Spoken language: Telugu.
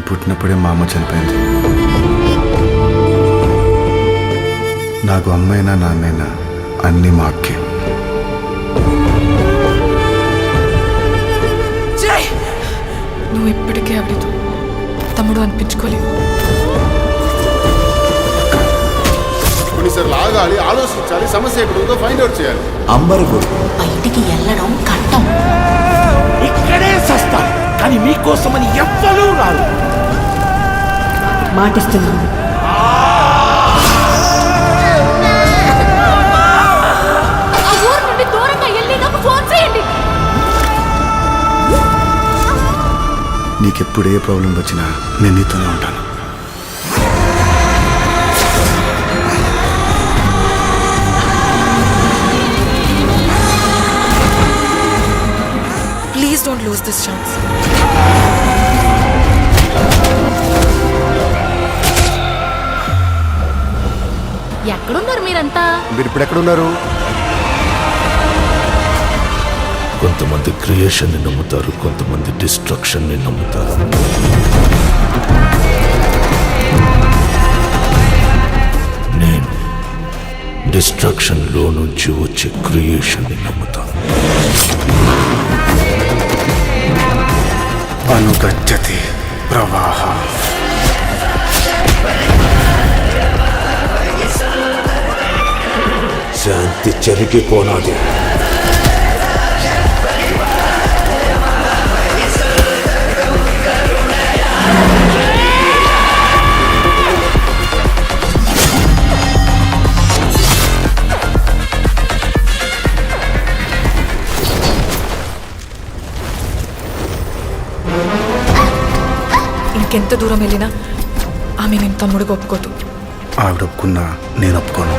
పుట్టినప్పుడే మా అమ్మ చనిపోయింది. నాకు అమ్మైనా నాన్నైనా అన్నీ మా అక్కే. నువ్వు ఇప్పటికే ఆవిడతో తమ్ముడు అనిపించుకోలేవు. కొన్నిసార్లు ఆగాలి, ఆలోచించాలి, సమస్య ఎక్కడుందో ఫైండ్ అవుట్ చేయాలి. బయటికి వెళ్ళడం కట్టం. ఇక్కడే సస్తాను కానీ మీకోసమని ఎవ్వరూ రారు. మాటిస్తున్నాను. నీకెప్పుడు ఏ ప్రాబ్లం వచ్చినా నేను నీతోనే ఉంటాను. Please don't lose this chance. ఎక్కడున్నారు మీరంతా? మీరు ఇప్పుడు ఎక్కడున్నారు? కొంతమంది క్రియేషన్ ని నమ్ముతారు, కొంతమంది డిస్ట్రక్షన్ ని నమ్ముతారు. నేను డిస్ట్రక్షన్ లో నుంచి వచ్చే క్రియేషన్ ని నమ్ముతాను. అనుగచ్చతి ప్రవాహ. శాంతి చెరిగిపోనాది. ఇంకెంత దూరం వెళ్ళినా ఆమె నేను తమ్ముడికి ఒప్పుకోదు. ఆవిడ ఒప్పుకున్నా నేను ఒప్పుకోను.